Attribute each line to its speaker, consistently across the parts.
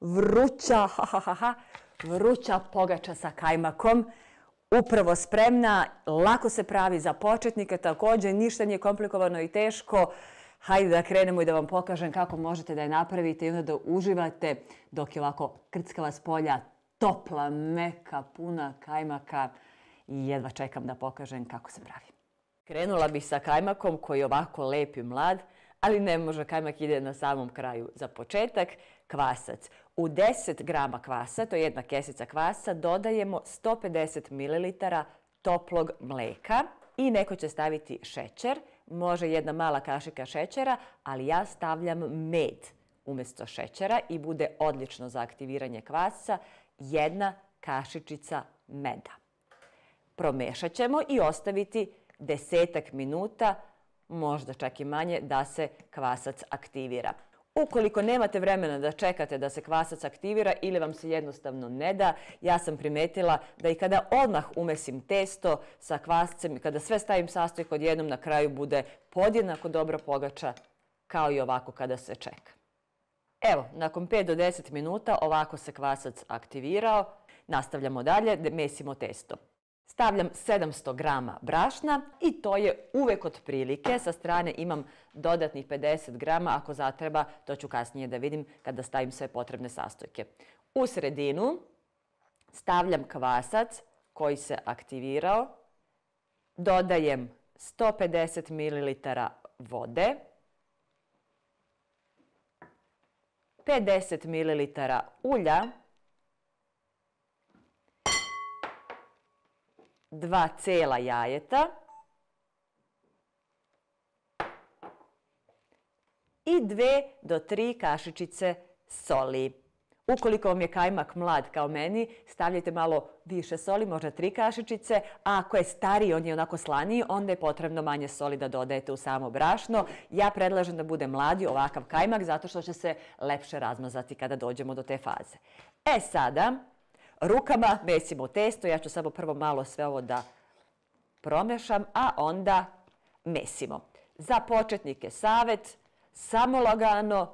Speaker 1: Vruća, vruća pogača sa kajmakom. Upravo spremna, lako se pravi za početnike, također ništa nije komplikovano i teško. Hajde da krenemo i da vam pokažem kako možete da je napravite i onda da uživate dok je ovako krckava s polja, topla, meka, puna kajmaka i jedva čekam da pokažem kako se pravi. Krenula bih sa kajmakom koji je ovako lep i mlad, ali ne može, kajmak ide na samom kraju. Za početak, kvasac. U 10 grama kvasa, to je jedna kesica kvasa, dodajemo 150 ml toplog mlijeka i neko će staviti šećer, može jedna mala kašika šećera, ali ja stavljam med umjesto šećera i bude odlično za aktiviranje kvasa, jedna kašičica meda. Promešat ćemo i ostaviti 10 minuta, možda čak i manje, da se kvasac aktivira. Ukoliko nemate vremena da čekate da se kvasac aktivira ili vam se jednostavno ne da, ja sam primetila da i kada odmah umesim testo sa kvascem i kada sve stavim sastojak odjednom, na kraju bude podjednako dobra pogača kao i ovako kada se čeka. Evo, nakon 5 do 10 minuta ovako se kvasac aktivirao. Nastavljamo dalje, mesimo testo. Stavljam 700 grama brašna i to je uvek od prilike. Sa strane imam dodatnih 50 grama, ako zatreba, to ću kasnije da vidim kada stavim sve potrebne sastojke. U sredinu stavljam kvasac koji se aktivirao, dodajem 150 ml vode, 50 ml ulja, 2 cijela jajeta i 2 do 3 kašičice soli. Ukoliko vam je kajmak mlad kao meni, stavljajte malo više soli, možda 3 kašičice, a ako je stariji, on je onako slaniji, onda je potrebno manje soli da dodajete u samo brašno. Ja predlažem da bude mladi ovakav kajmak zato što će se lepše razmazati kada dođemo do te faze. E sada, rukama mesimo testo, ja ću samo prvo malo sve ovo da promešam, a onda mesimo. Za početnike savjet, samo lagano,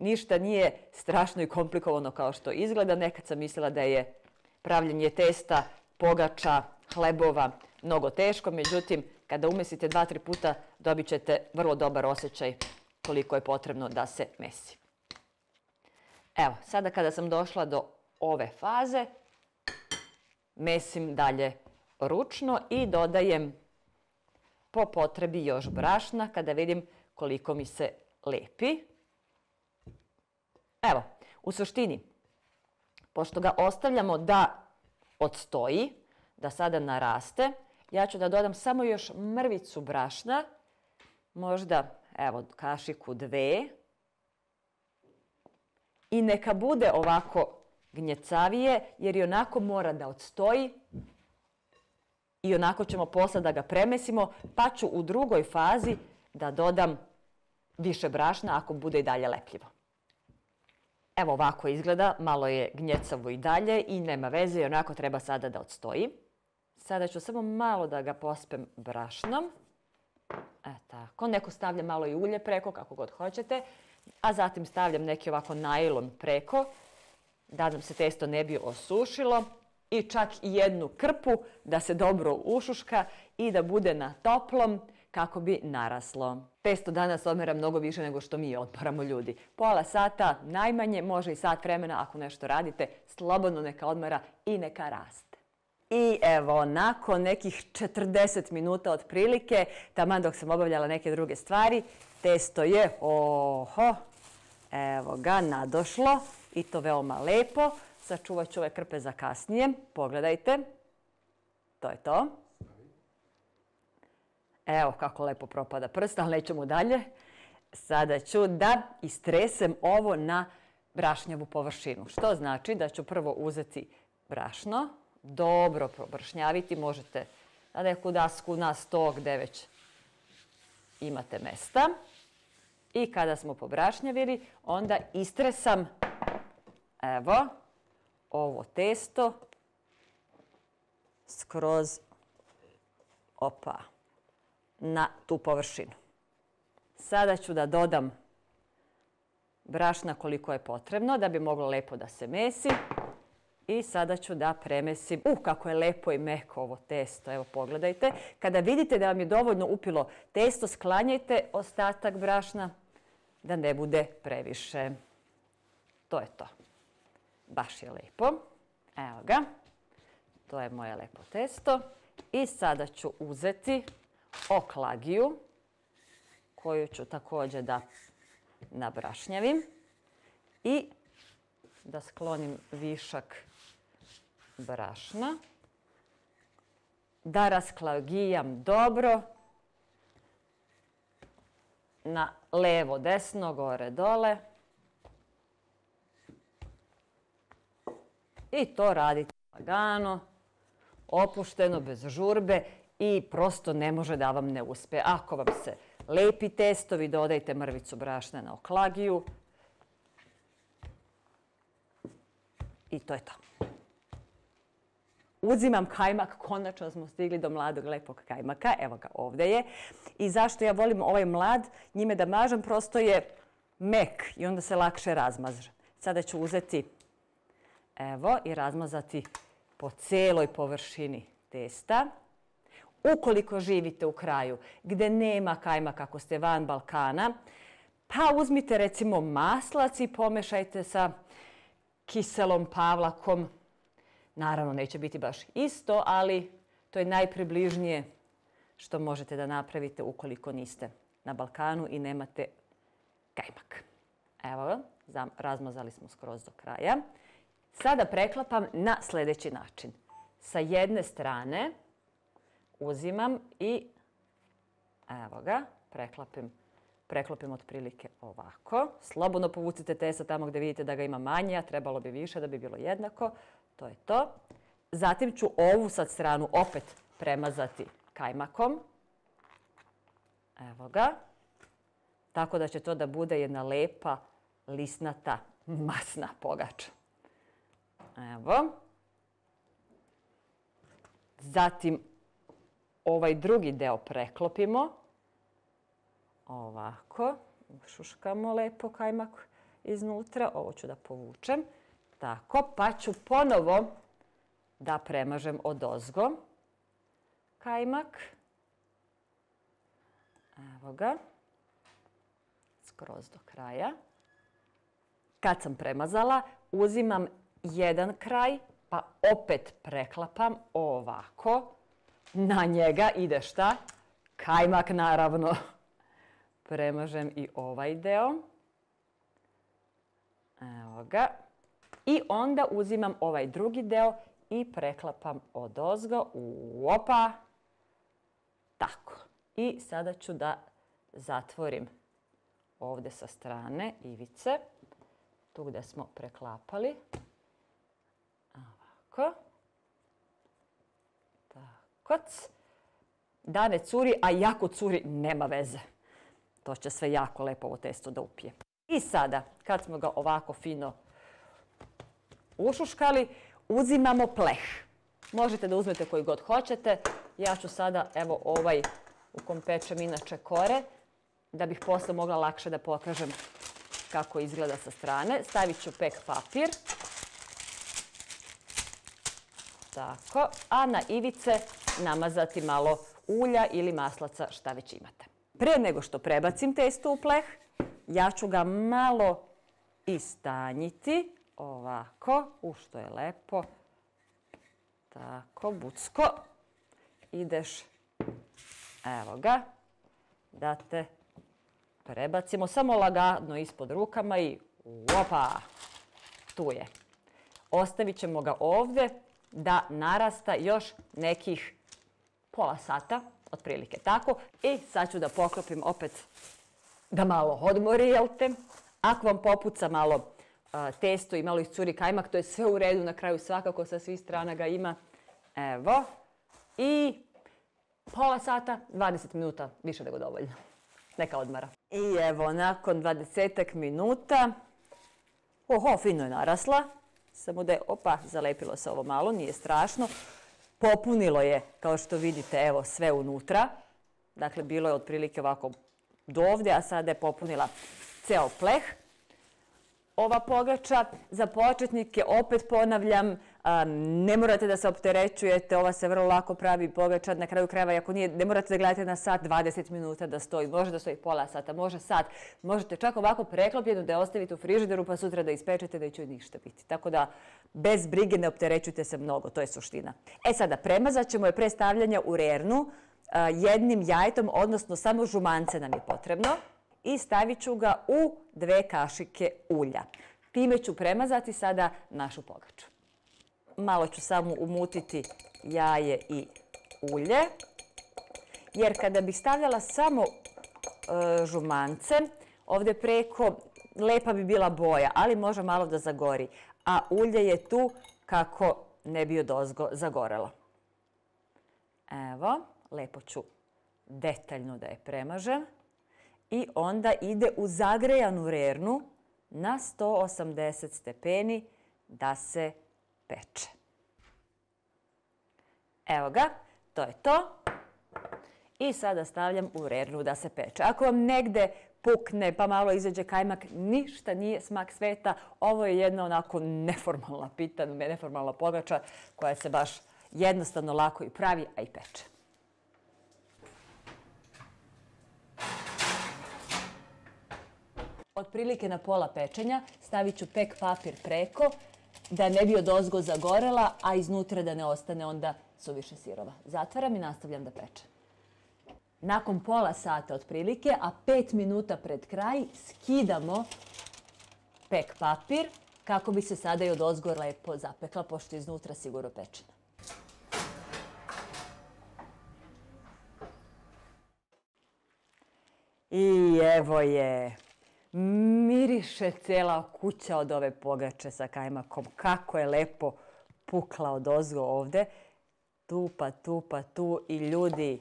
Speaker 1: ništa nije strašno i komplikovano kao što izgleda. Nekad sam mislila da je pravljenje testa, pogača, hlebova mnogo teško, međutim, kada umesite 2-3 puta dobit ćete vrlo dobar osjećaj koliko je potrebno da se mesi. Evo, sada kada sam došla do ove faze, mesim dalje ručno i dodajem po potrebi još brašna kada vidim koliko mi se lepi. Evo, u suštini, pošto ga ostavljamo da odstoji, da sada naraste, ja ću da dodam samo još mrvicu brašna, možda, evo, kašiku 2. I neka bude ovako gnjecavije, jer i onako mora da odstoji i onako ćemo posle da ga premesimo, pa ću u drugoj fazi da dodam više brašna ako bude i dalje lepljivo. Evo ovako izgleda, malo je gnjecavo i dalje i nema veze i onako treba sada da odstoji. Sada ću samo malo da ga pospem brašnom. Tako, neko stavlja malo i ulje preko, kako god hoćete, a zatim stavljam neki ovako najlon preko, da nam se testo ne bi osušilo i čak i jednu krpu da se dobro ušuška i da bude na toplom kako bi naraslo. Testo danas odmera mnogo više nego što mi odmaramo ljudi. Pola sata najmanje, može i sat vremena ako nešto radite, slobodno neka odmara i neka raste. I evo, nakon nekih 40 minuta otprilike, taman dok sam obavljala neke druge stvari, testo je, evo ga, nadošlo i to veoma lepo. Sačuvat ću ove krpe za kasnije. Pogledajte. To je to. Evo kako lepo propada prst, ali nećemo dalje. Sada ću da istresem ovo na brašnjavu površinu. Što znači da ću prvo uzeti brašno, dobro probršnjaviti, možete na neku dasku, na sto, gde već imate mesta. I kada smo pobrašnjavili, onda istresam, evo, ovo testo skroz, na tu površinu. Sada ću da dodam brašna koliko je potrebno da bi moglo lepo da se mesi. I sada ću da premesim. Kako je lepo i meko ovo testo. Evo, pogledajte. Kada vidite da vam je dovoljno upilo testo, sklanjajte ostatak brašna da ne bude previše. To je to. Baš je lepo. Evo ga. To je moje lepo testo. I sada ću uzeti oklagiju koju ću također da nabrašnjavim i da sklonim višak brašna. Da rasklagijam dobro na levo, desno, gore, dole. I to radite lagano, opušteno, bez žurbe i prosto ne može da vam ne uspe. Ako vam se lepi testovi, dodajte mrvicu brašna na oklagiju. I to je to. Uzimam kajmak, konačno smo stigli do mladog lepog kajmaka. Evo ga, ovdje je. I zašto ja volim ovaj mlad? Njime da mažem, prosto je mek i onda se lakše razmaže. Sada ću uzeti evo i razmazati po cijeloj površini testa. Ukoliko živite u kraju gdje nema kajmaka, ako ste van Balkana, pa uzmite recimo maslac i pomešajte sa kiselom pavlakom. Naravno, neće biti baš isto, ali to je najpribližnije što možete da napravite ukoliko niste na Balkanu i nemate kajmak. Evo ga, razmazali smo skroz do kraja. Sada preklapam na sljedeći način. Sa jedne strane uzimam i evo ga, preklopim otprilike ovako. Slobodno povucite testo tamo gdje vidite da ga ima manje, a trebalo bi više da bi bilo jednako. To je to. Zatim ću ovu sad stranu opet premazati kajmakom. Evo ga. Tako da će to da bude jedna lepa, lisnata, masna pogača. Evo. Zatim ovaj drugi deo preklopimo. Ovako. Ušuškamo lepo kajmak iznutra. Ovo ću da povučem. Tako, pa ću ponovo da premažem odozgo kajmak. Evo ga. Skroz do kraja. Kad sam premazala, uzimam jedan kraj, pa opet preklapam ovako. Na njega ide šta? Kajmak, naravno. Premažem i ovaj deo. Evo ga. I onda uzimam ovaj drugi deo i preklapam odozgo. Opa! Tako. I sada ću da zatvorim ovdje sa strane ivice. Tu gdje smo preklapali. Ovako. Tako. Da ne curi, a jako curi, nema veze. To će sve jako lepo ovo testo da upije. I sada, kad smo ga ovako fino ušuškali, uzimamo pleh. Možete da uzmete koji god hoćete. Ja ću sada, evo ovaj u kom pečem inače kore, da bih posle mogla lakše da pokažem kako izgleda sa strane. Stavit ću pek papir. Tako. A na ivice namazati malo ulja ili maslaca, šta već imate. Prije nego što prebacim testo u pleh, ja ću ga malo istanjiti. Ovako, što je lepo. Tako, bucko. Ideš, evo ga, da te prebacimo samo lagano ispod rukama i opa, tu je. Ostavit ćemo ga ovdje da narasta još nekih pola sata, otprilike tako. I sad ću da poklopim opet da malo odmori, jel te? Ako vam popuca malo testo i malo iscuri kajmak, to je sve u redu, na kraju svakako sa svih strana ga ima. Evo. I pola sata, 20 minuta, više nego dovoljno. Neka odmara. I evo, nakon 20 minuta, fino je narasla. Samo da je, zalepilo se ovo malo, nije strašno. Popunilo je, kao što vidite, evo, sve unutra. Dakle, bilo je otprilike ovako do ovdje, a sada je popunila ceo pleh. ova pogača. Za početnike, opet ponavljam, ne morate da se opterećujete, ova se vrlo lako pravi pogača. Na kraju krajeva, ako nije, ne morate da gledate na sat 20 minuta da stoji. Može da stoji pola sata, može sat. Možete čak ovako preklopljeno da je ostavite u frižideru pa sutra da ispečete da će ništa biti. Tako da, bez brige ne opterećujte se mnogo, to je suština. Sada, premazat ćemo je pre stavljanja u rernu jednim jajetom, odnosno samo žumance nam je potrebno. I stavit ću ga u 2 kašike ulja. Time ću premazati sada našu pogaču. Malo ću samo umutiti jaje i ulje, jer kada bih stavljala samo žumance, ovdje preko lepa bi bila boja, ali može malo da zagori. A ulje je tu kako ne bi odozgo zagorelo. Evo, lepo ću detaljno da je premažem. I onda ide u zagrejanu rernu na 180 stepeni da se peče. Evo ga, to je to. I sada stavljam u rernu da se peče. Ako vam negde pukne pa malo izađe kajmak, ništa nije smak sveta. Ovo je jedna onako neformalna pita, neformalna pogača koja se baš jednostavno lako i pravi, a i peče. Otprilike na pola pečenja stavit ću pek papir preko da ne bi odozgo zagorela, a iznutra da ne ostane onda suviše sirova. Zatvaram i nastavljam da pečem. Nakon pola sata otprilike, a 5 minuta pred kraj, skidamo pek papir kako bi se sada i odozgo lepo zapekla, pošto je iznutra sigurno pečena. I evo je. Miriše cijela kuća od ove pogače sa kajmakom. Kako je lepo pukla odozgo ovdje. Tu pa tu pa tu i ljudi,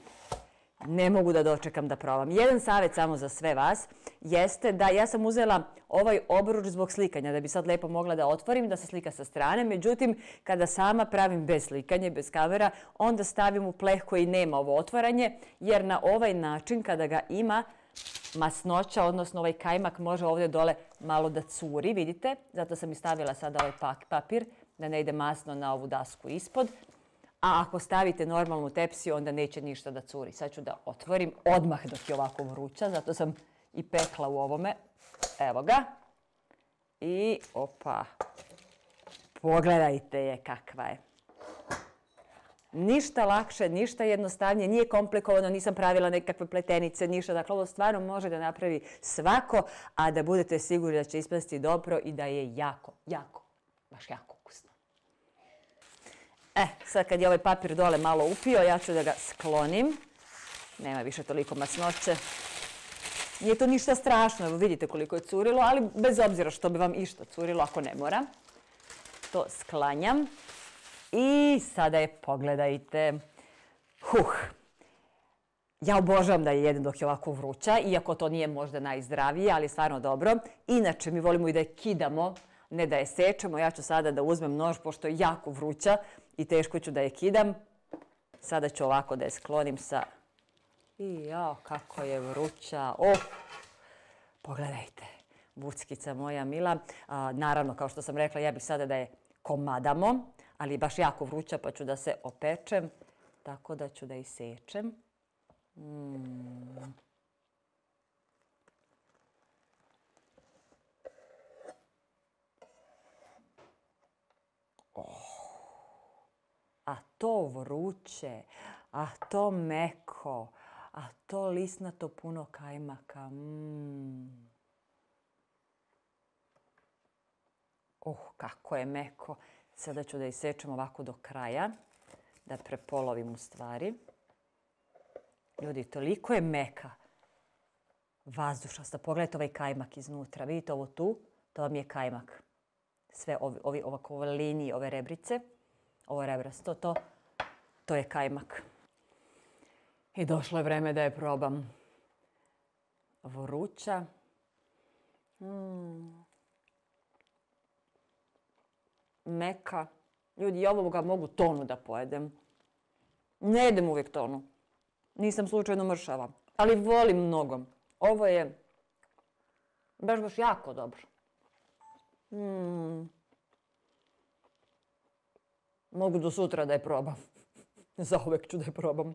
Speaker 1: ne mogu da dočekam da probam. Jedan savjet samo za sve vas jeste da ja sam uzela ovaj obruč zbog slikanja, da bi sad lepo mogla da otvorim, da se slika sa strane. Međutim, kada sama pravim bez slikanja, bez kamera, onda stavim u pleh koji nema ovo otvaranje, jer na ovaj način kada ga ima, masnoća, odnosno ovaj kajmak može ovdje dole malo da curi, vidite? Zato sam i stavila sada ovaj papir da ne ide masno na ovu dasku ispod. A ako stavite normalnu tepsiju, onda neće ništa da curi. Sad ću da otvorim odmah dok je ovako vruća, zato sam i pekla u ovome. Evo ga. I opa, pogledajte je kakva je. Ništa lakše, ništa jednostavnije, nije komplikovano, nisam pravila nekakve pletenice, ništa. Dakle, ovo stvarno može da napravi svako, a da budete sigurni da će ispasti dobro i da je baš jako ukusno. Sad kad je ovaj papir dole malo upio, ja ću da ga sklonim. Nema više toliko masnoće. Nije to ništa strašno, evo vidite koliko je curilo, ali bez obzira što bi vam išta curilo, ako ne mora. To sklanjam. I sada je, pogledajte, ja obožavam da je jedem dok je ovako vruća, iako to nije možda najzdravije, ali stvarno dobro. Inače, mi volimo i da je kidamo, ne da je sečemo. Ja ću sada da uzmem nož, pošto je jako vruća i teško ću da je kidam. Sada ću ovako da je sklonim sa... I jao, kako je vruća. Pogledajte, buckica moja mila. Naravno, kao što sam rekla, ja bih sada da je komadamo, ali je baš jako vruća pa ću da se opečem, tako da ću da isečem. A to vruće, a to meko, a to lisnato puno kajmaka. Kako je meko. Sada ću da isečem ovako do kraja, da prepolovim u stvari. Ljudi, toliko je meka, vazdušasta. Pogledajte ovaj kajmak iznutra. Vidite ovo tu? To vam je kajmak. Sve ove linije, ove rebrice, ovo rebrasto, to je kajmak. I došlo je vreme da je probam. Vruća. Meka. Ljudi, ovoga mogu tonu da pojedem. Ne jedem uvijek tonu. Nisam slučajno mršava. Ali volim mnogo. Ovo je baš jako dobro. Mogu do sutra da je probam. Zauvek ću da je probam.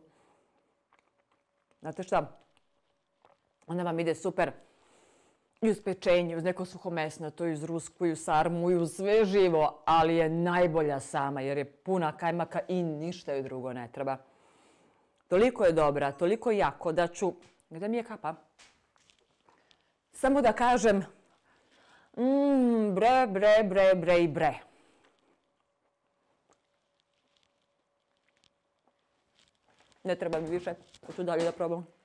Speaker 1: Znate šta? Ona vam ide super i uz pečenje, uz neko suhomesnato, i uz rusku, i uz sarmu, i uz sve živo, ali je najbolja sama jer je puna kajmaka i ništa joj drugo ne treba. Toliko je dobra, toliko jako da ću... Gde mi je kapa? Samo da kažem bre, bre, bre, bre i bre. Ne treba mi više, hoću dalje da probam.